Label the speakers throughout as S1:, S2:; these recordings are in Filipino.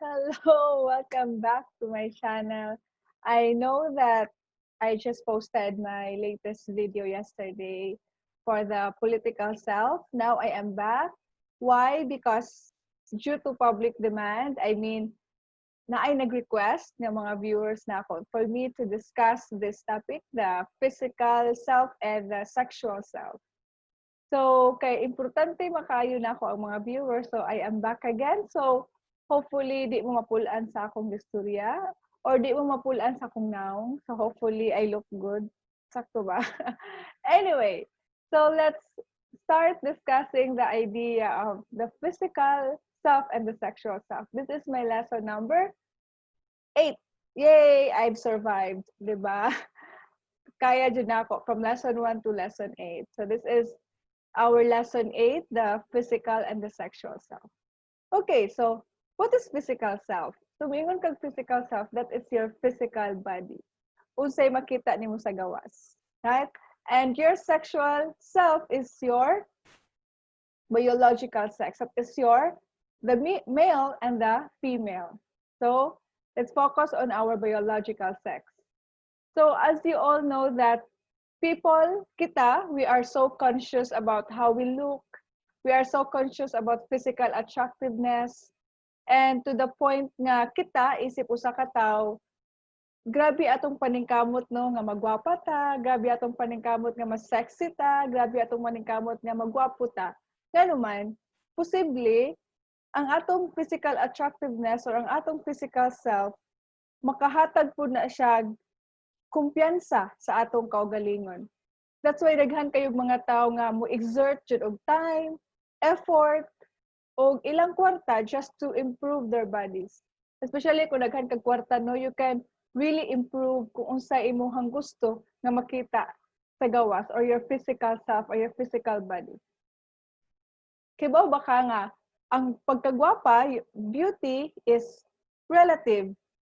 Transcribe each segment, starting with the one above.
S1: Hello, welcome back to my channel. I know that I just posted my latest video yesterday for the political self. Now I am back. Why? Because due to public demand, na ay nag-request ng mga viewers na ako for me to discuss this topic, the physical self and the sexual self. So, kay importante makayo na ako ang mga viewers. So, I am back again. So, hopefully, di mo mapulaan sa akong istorya or di mo mapulaan sa akong naong. So, hopefully, I look good. Sakto ba? Anyway, so let's start discussing the idea of the physical self and the sexual self. This is my lesson number 8. Yay! I've survived. Diba? Kaya dyan ako from lesson 1 to lesson 8. So, this is our lesson 8, the physical and the sexual self. Okay, so what is physical self? So, mingon kag physical self, that is your physical body. Unsay makita nimo sa gawas. Right? And your sexual self is your biological sex. That is the male and the female. So, let's focus on our biological sex. So, as you all know that we are so conscious about how we look. We are so conscious about physical attractiveness. And to the point nga kita, isip usa ka tawo, grabe atong paningkamot no nga magwapa ta, grabe atong paningkamot nga mas sexy ta, grabe atong paningkamot nga magwapo ta. Ngano man, posible ang atong physical attractiveness or ang atong physical self makahatag po na siya kumpiyansa sa atong kaugalingon. That's why daghan kayong mga tao nga mo exert jud og time, effort, og ilang kwarta just to improve their bodies. Especially kung daghan kag kwarta, no, you can really improve kung unsa imong gusto nga makita sa gawas or your physical self or your physical body. Kibaw ba ka nga ang pagkagwapa, beauty is relative.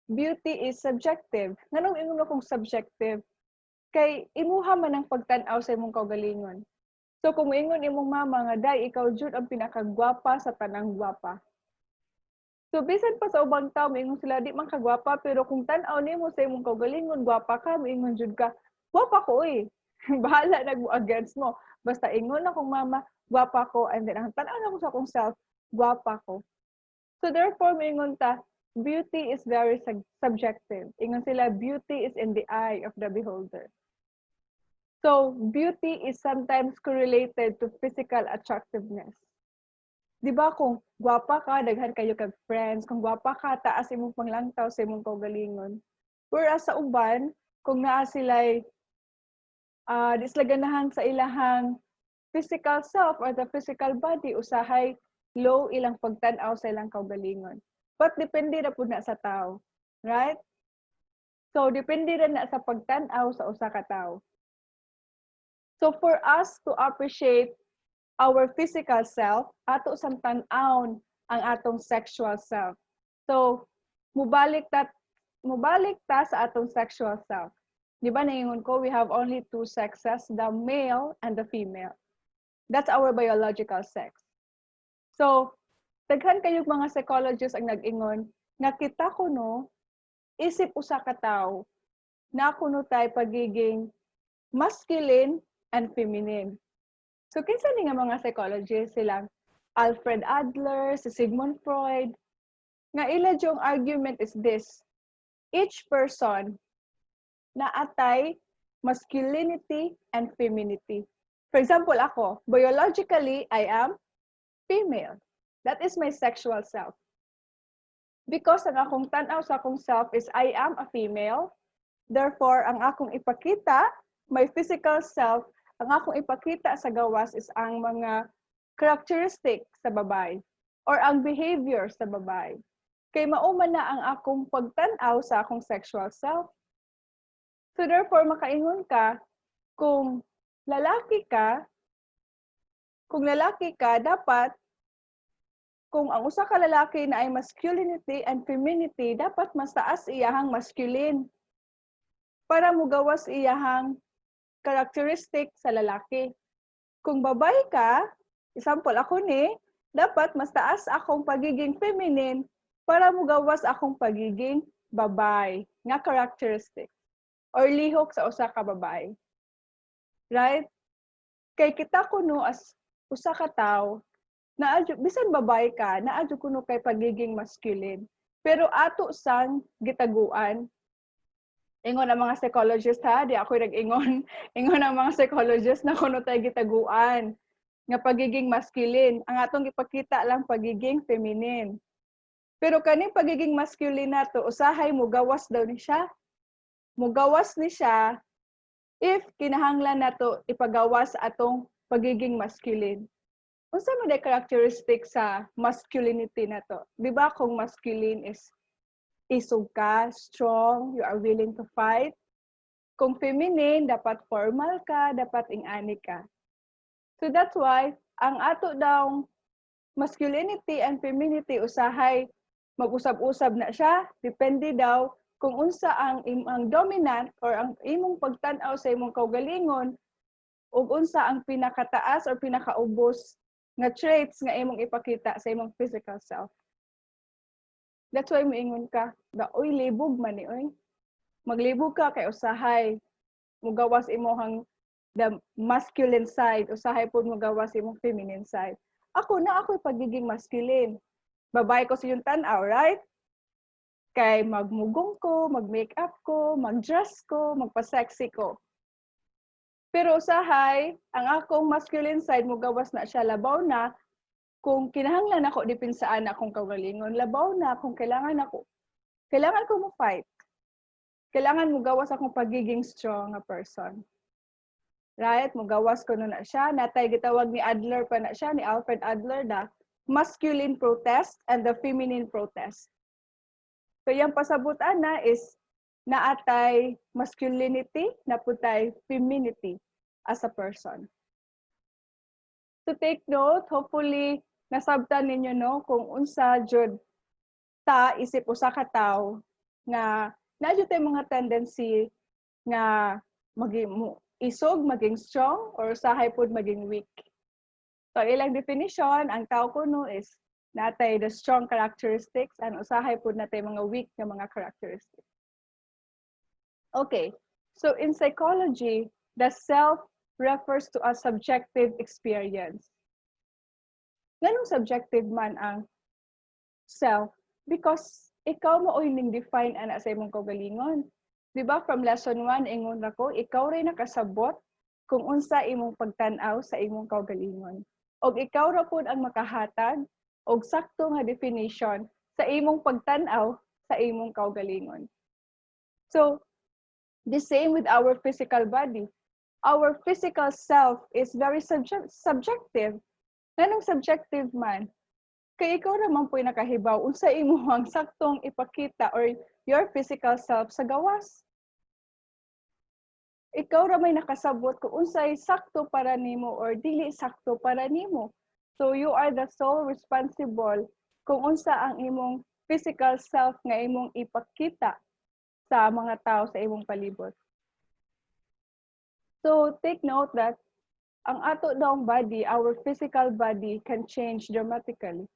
S1: Beauty is subjective. Nganong ingon kong subjective? Kay imuha man ang pagtan-aw sa imong kaugalingon. So kung ingon imong mama nga day ikaw jud ang pinakagwapa sa tanang gwapa. So bisan pa sa ubang tawo ingon sila di man kagwapa pero kung tan-aw nimo sa imong kaugalingon gwapa ka, ingon jud ka, gwapa ko eh. Bahala nag against mo. Basta ingon akong mama, gwapa ko, and then ang tan-aw na ko sa akong self, gwapa ko. So therefore ingon ta, beauty is very subjective. Ingon sila, beauty is in the eye of the beholder. So, beauty is sometimes correlated to physical attractiveness. Di ba kung gwapa ka, daghan kayo kag friends, kung gwapa ka, taas imong panglangtaw sa imong kaugalingon. Whereas sa uban, kung naa sila'y dislaganahan sa ilahang physical self or the physical body, usahay low ilang pagtan-aw sa ilang kaugalingon. But depende na po na sa tao. Right? So, depende na sa pagtan-aw sa usa ka tao. So, for us to appreciate our physical self, ato sang tan-awn ang atong sexual self. So, mubalik ta sa atong sexual self. Di ba naingon ko, we have only two sexes, the male and the female. That's our biological sex. So, daghan kayong mga psychologists ang nag-ingon, nga kita kuno, isip usa ka tawo, na kuno tay pagiging masculine and feminine. So, kinsa ni nga mga psychologists silang Alfred Adler, si Sigmund Freud, nga ila yung argument is this, each person na atay masculinity and femininity. For example, ako, biologically, I am female. That is my sexual self. Because ang akong tanaw sa akong self is I am a female. Therefore, ang akong ipakita, my physical self, ang akong ipakita sa gawas is ang mga characteristic sa babae or ang behavior sa babae. Kay mauman na ang akong pagtanaw sa akong sexual self. So therefore, makaingon ka, kung lalaki ka, dapat kung ang usa ka lalaki na ay masculinity and femininity, dapat mas taas iyahang masculine para mugawas iyahang characteristic sa lalaki. Kung babae ka, example ako ni, dapat mas taas akong pagiging feminine para mugawas akong pagiging babay nga characteristic or lihok sa usa ka babay. Right? Kay kita kuno as usa ka tawo, bisan babay ka, naadyo kuno kay pagiging masculine. Pero ato sang gitaguan, ingon ang mga psychologists ha, di ako nag-ingon. Ingon ang mga psychologists na kuno tay gitaguan nga pagiging masculine. Ang atong ipakita lang pagiging feminine. Pero kaning pagiging masculine nato, usahay mugawas daw ni siya. Mugawas ni siya if kinahanglan nato ipagawas atong pagiging masculine. Unsa man day characteristic sa masculinity nato? Di ba kung masculine is isog ka, strong, you are willing to fight. Kung feminine, dapat formal ka, dapat ingani ka. So that's why, ang ato daw masculinity and femininity usahay mag-usab-usab na siya, depende daw kung unsa ang dominant or ang imong pagtan-aw sa imong kaugalingon ug unsa ang pinakataas or pinakaubos nga traits nga imong ipakita sa imong physical self. That's why moingon ka, oy libog man ni oy. Maglibog ka kay usahay mugawas imong the masculine side, usahay pud mugawas imong feminine side. Ako'y pagiging masculine. Babae ko sa yung tan-aw, right? Kay magmugong ko, mag-makeup ko, mag-dress ko, magpa-sexy ko. Pero usahay, ang akong masculine side mugawas na siya, labaw na kung kinahanglan ako depinsaan akong kaugalingon, labaw na kung kailangan ko mo-fight. Kailangan mugawas akong pagiging strong nga person. Right? Mugawas ko na siya. Natay gitawag ni Adler pa na siya, ni Alfred Adler na masculine protest and the feminine protest. So yung pasabutan na is naatay masculinity, naputay femininity as a person. To take note, hopefully nasabtan ninyo no kung unsa jud ta isip usa ka tawo nga nadyo tay mga tendency nga isog maging strong or usahay pud maging weak. So ilang definition, ang tao kuno is natay the strong characteristics and usahay pud natay mga weak nga mga characteristics. Okay. So in psychology, the self refers to a subjective experience. Ganong subjective man ang self because ikaw mo oy ning define ana sa imong kaugalingon. Di ba from lesson 1 ingon ra ko, ikaw ray nakasabot kung unsa imong pagtan-aw sa imong kaugalingon. Og ikaw ra pud ang makahatag og sakto nga definition sa imong pagtan-aw sa imong kaugalingon. So the same with our physical body. Our physical self is very subjective. Nganong subjective man? Kay ikaw naman po'y nakahibaw, unsa imuhang saktong ipakita or your physical self sa gawas. Ikaw ra may nakasabot kung unsay sakto para nimo or dili sakto para nimo. So you are the sole responsible kung unsa ang imong physical self nga imong ipakita sa mga tao sa imong palibot. So take note that ang ato daong body, our physical body can change dramatically.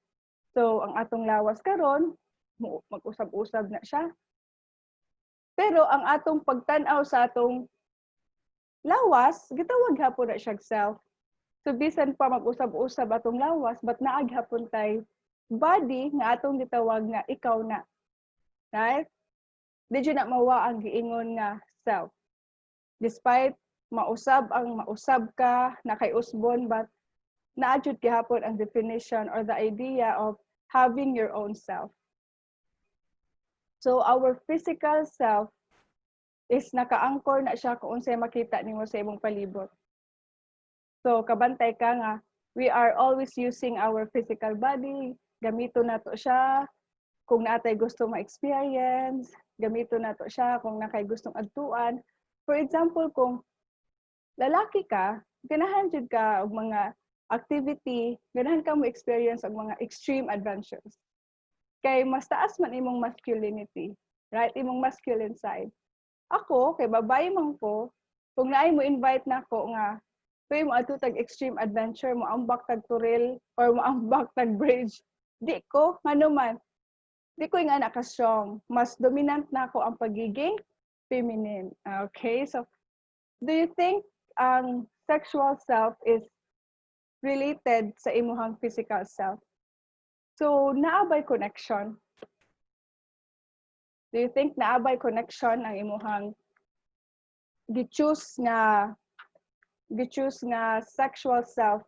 S1: So ang atong lawas karon, mag-usab-usab na siya. Pero ang atong pagtan-aw sa atong lawas, gitawag hapon na siya self. So bisan pa mag-usab-usab atong lawas, but naag hapon tay body nga atong gitawag nga ikaw na. Right? Di na mawa ang giingon nga self. Despite mausab ka, nakay-usbon, but naadjud gihapon ang definition or the idea of having your own self. So our physical self is naka-anchor na siya kung unsay makita nimo sa imong palibot. So kabantay ka nga, we are always using our physical body, gamito nato siya kung naatay gusto ma-experience, gamito nato siya kung nakay gustong adtuan. For example, kung lalaki ka, ganahan jud ka og mga activity, ganahan ka mo experience og mga extreme adventures. Kay mas taas man imong masculinity, right? Imong masculine side. Ako, kay babae man ko, kung naay mo invite nako nga, pwede mo ato tag extreme adventure, mo ambak tag turil or mo ambak tag bridge, di ko, ano man. di ko nga naka-strong. Mas dominant na ako ang pagiging feminine. Okay? So, do you think ang sexual self is related sa imuhang physical self? So, naabay connection. Do you think naabay connection ang imuhang gi-choose nga sexual self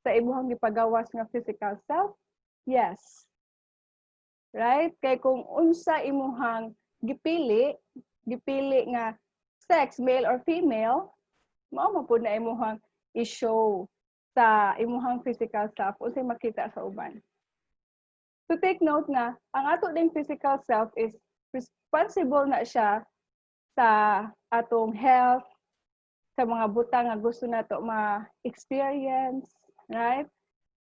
S1: sa imuhang gipagawas nga physical self? Yes. Right? Kay kung unsa imuhang gipili nga sex, male or female, mao man pud na imuhang i-show sa imuhang physical self unsay makita sa uban. To take note nga, ang ato ding physical self is responsible na siya sa atong health, sa mga butang nga gusto nato ma-experience, right?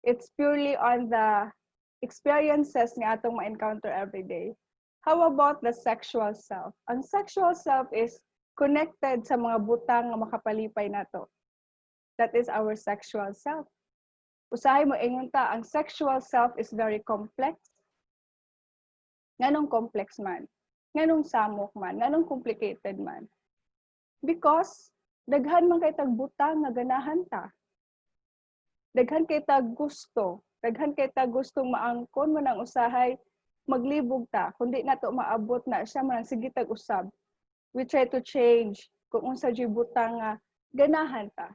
S1: It's purely on the experiences nga atong ma-encounter every day. How about the sexual self? Ang sexual self is connected sa mga butang nga makapalipay nato. That is our sexual self. Usahay mo ingon ta, ang sexual self is very complex. Nganong complex man? Nganong samok man? Nganong complicated man? Because daghan man kay tag butang nga ganahan ta. Daghan kay tag gusto. Daghan kay tag gustong maangkon man ang usahay maglibog ta. Kundi nato maabot na siya man sige tag usab. We try to change kung unsa jud butang nga ganahan ta.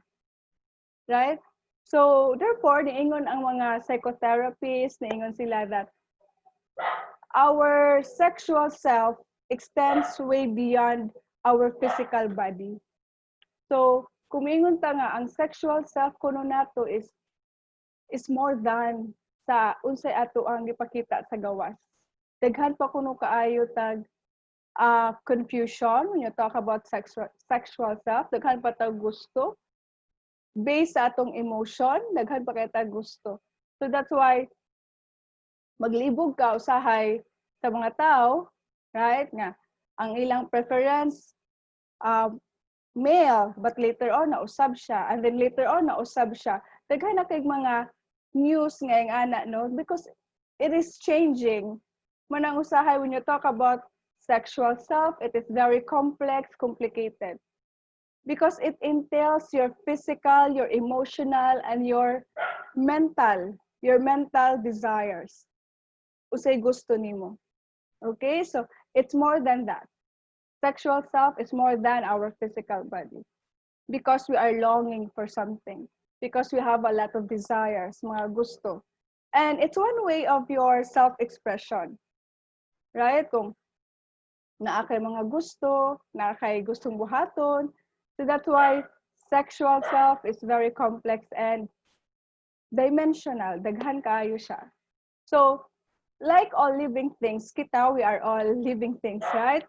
S1: Right? So, therefore, niingon ang mga psychotherapists, niingon sila that our sexual self extends way beyond our physical body. So, kumingon ta nga, ang sexual self kuno nato is more than sa unsay ato ang gipakita sa gawas. Daghan pa kuno kaayo tag confusion when you talk about sexual self. Daghan pa tag gusto. Based sa atong emotion, daghan pa kay tag gusto. So that's why maglibog ka usahay sa mga tao, right? Nga ang ilang preference male, but later on nausab siya, and then later on nausab siya. Daghan na kay mga news nga ana, no? Because it is changing. Manang usahay when you talk about sexual self, it is very complex, complicated. Because it entails your physical, your emotional, and your mental desires. Usay gusto nimo. Okay? So, it's more than that. Sexual self is more than our physical body. Because we are longing for something. Because we have a lot of desires, mga gusto. And it's one way of your self-expression. Right? Kung naa kay mga gusto, naa kay gustong buhaton. So that's why sexual self is very complex and dimensional. Daghan kaayo siya. So, like all living things, we are all living things, right?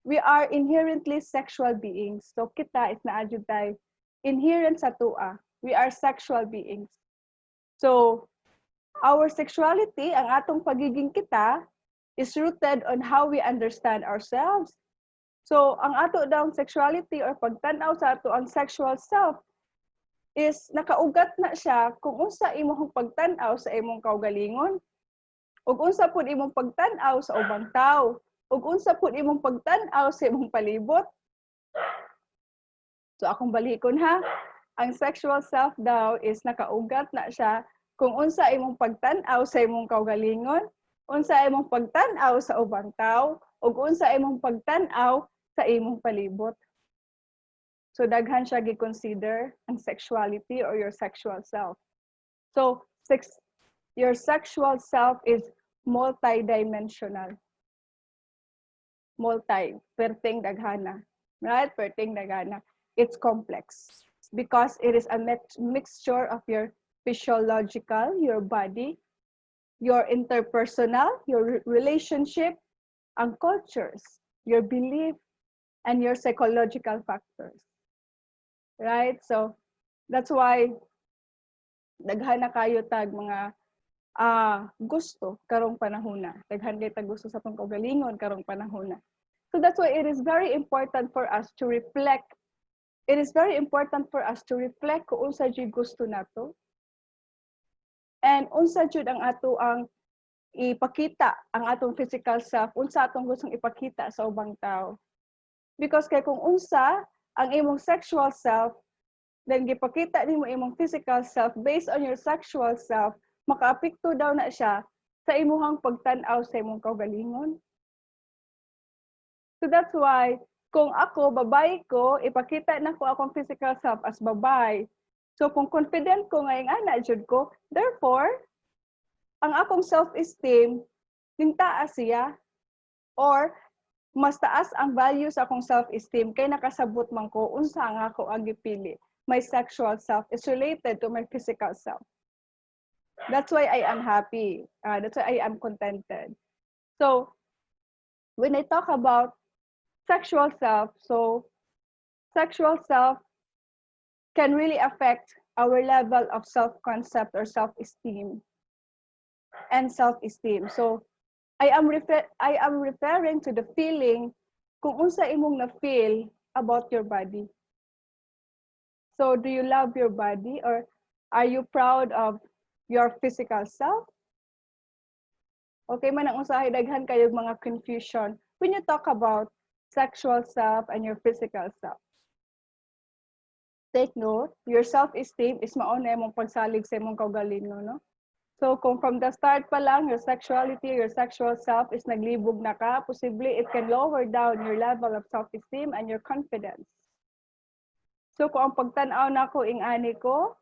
S1: We are inherently sexual beings. So, kita is naadjud tay inherent sa tua. We are sexual beings. So, our sexuality, ang atong pagiging kita, is rooted on how we understand ourselves. So, ang ato daw sexuality or pagtanaw sa ato ang sexual self is nakaugat na siya kung unsa imong pagtanaw sa imong kaugalingon, ug unsa pud imong pagtanaw sa ubang tao, ug unsa pud imong pagtanaw sa imong palibot. So, akong balikon ha, ang sexual self daw is nakaugat na siya kung unsa imong pagtanaw sa imong kaugalingon, unsa imong pagtanaw sa ubang tao, ug unsa imong pagtanaw sa imong palibot. So daghan siya gi-consider ang sexuality or your sexual self. So your sexual self is multidimensional. Perting daghana. Right? Perting daghana. It's complex because it is a mixture of your physiological, your body, your interpersonal, your relationship, ang cultures, your belief, and your psychological factors. Right? So, that's why daghan na kayo tag mga gusto karong panahona. Daghan kay tag gusto sa tong kaugalingon karong panahona. So that's why it is very important for us to reflect. It is very important for us to reflect kung unsa jud gusto nato. And unsa jud ang ato ang ipakita ang atong physical self, unsa atong gustong ipakita sa ubang tao. Because kay kung unsa ang imong sexual self, then gipakita nimo imong physical self based on your sexual self, makaapekto daw na siya sa imong pagtan-aw sa imong kaugalingon. So that's why, kung ako, babae ko, ipakita na ko akong physical self as babae. So kung confident ko ngayong ana jud ko, therefore, ang akong self-esteem, ning taas siya. Or, mas taas ang value sa akong self-esteem kay nakasabot man ko unsa nga ako ang gipili. My sexual self is related to my physical self. That's why I am happy. That's why I am contented. So, when I talk about sexual self, so sexual self can really affect our level of self-concept or self-esteem and self-esteem. So, I am referring to the feeling kung unsa imong na-feel about your body. So, do you love your body or are you proud of your physical self? Okay man ang usahay, daghan kayo mga confusion when you talk about sexual self and your physical self. Take note, your self-esteem is mauna imong pagsalig sa imong kaugalingon, no? So kung from the start pa lang, your sexuality, your sexual self is naglibog na ka, possibly it can lower down your level of self-esteem and your confidence. So kung ang pagtan-aw na ko ing-ani ko,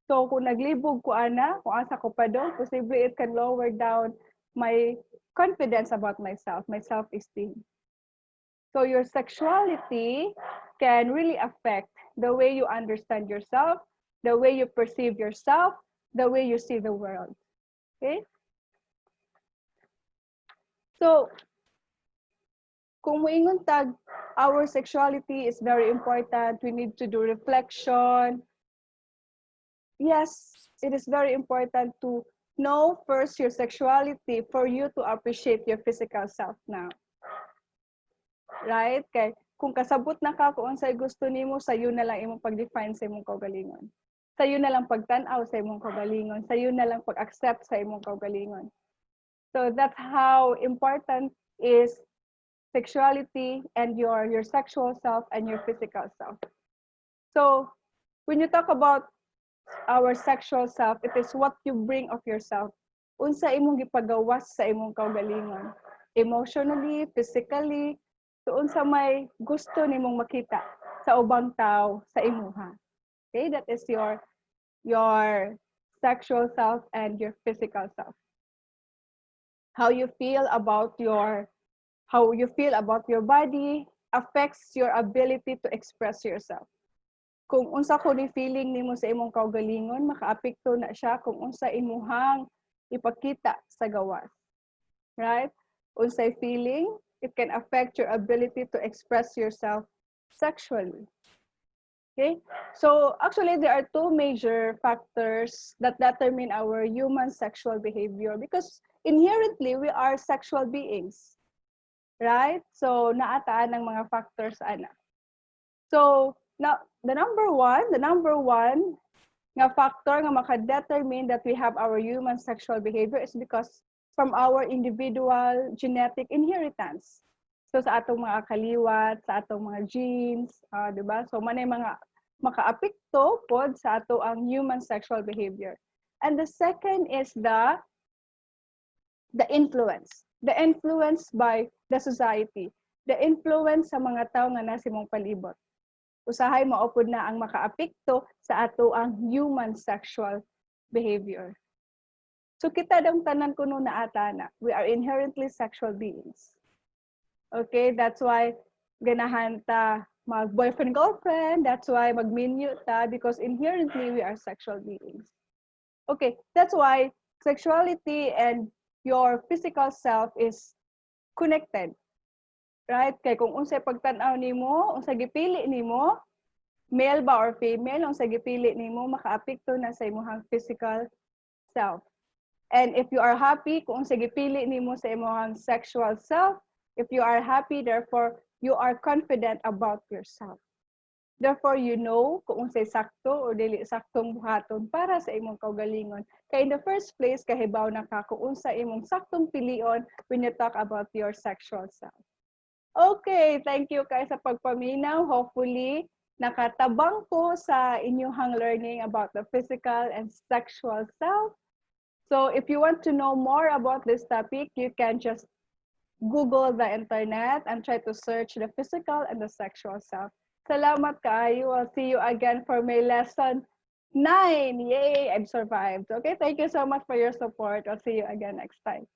S1: so kung naglibog ko ana, kung asa ko pa doon, possibly it can lower down my confidence about myself, my self-esteem. So your sexuality can really affect the way you understand yourself, the way you perceive yourself, the way you see the world. Okay? So, kung moingon tag, our sexuality is very important, we need to do reflection. Yes, it is very important to know first your sexuality for you to appreciate your physical self now. Right? Kay kung kasabot na ka kung unsay gusto nimo, sayo na lang imong pag-define sa imong kaugalingon. Sayo na lang pagtan-aw sa imong kaugalingon, sayo na lang pag-accept sa imong kaugalingon. So that's how important is sexuality and your sexual self and your physical self. So when you talk about our sexual self, it is what you bring of yourself. Unsa imong gipagawas sa imong kaugalingon, emotionally, physically, so unsa may gusto nimong makita sa ubang tao sa imuha. Okay, that is your sexual self and your physical self. How you feel about your body affects your ability to express yourself. Kung unsa ko ni feeling nimo sa imong kaugalingon, makaapekto na siya kung unsa imuhang ipakita sa gawas. Right? Unsay feeling, it can affect your ability to express yourself sexually. Okay? So actually, there are two major factors that determine our human sexual behavior because inherently, we are sexual beings. Right? So naataan ng mga factors ana. So now, the number one nga factor nga maka-determine that we have our human sexual behavior is because from our individual genetic inheritance. So sa atong mga kaliwat, sa atong mga genes, di ba? So manay mga makaapekto pod sa ato ang human sexual behavior. And the second is the influence. The influence by the society. The influence sa mga tao nga nasa imong palibot. Usahay maupod na ang makaapekto sa ato ang human sexual behavior. So kita dang tanan kuno na ata na. We are inherently sexual beings. Okay, that's why ganahan ta mag-boyfriend, girlfriend. That's why mag-minyo ta because inherently we are sexual beings. Okay, that's why sexuality and your physical self is connected. Right? Kay kung unsay pagtan-aw nimo, unsay gipili nimo, male ba or female, unsay gipili nimo makaapekto na sa imong physical self. And if you are happy, kung unsay gipili nimo sa imong sexual self, if you are happy, therefore you are confident about yourself. Therefore, you know kung unsay sakto or dili saktong buhaton para sa imong kaugalingon. Kaya in the first place, kahibaw na ka kung unsa imong saktong pilion when you talk about your sexual self. Okay, thank you kay sa pagpaminaw. Hopefully, nakatabang ko sa inyong learning about the physical and sexual self. So if you want to know more about this topic, you can just Google the internet and try to search the physical and the sexual self. Salamat kaayo. I'll see you again for my lesson 9. Yay, I've survived. Okay, thank you so much for your support. I'll see you again next time.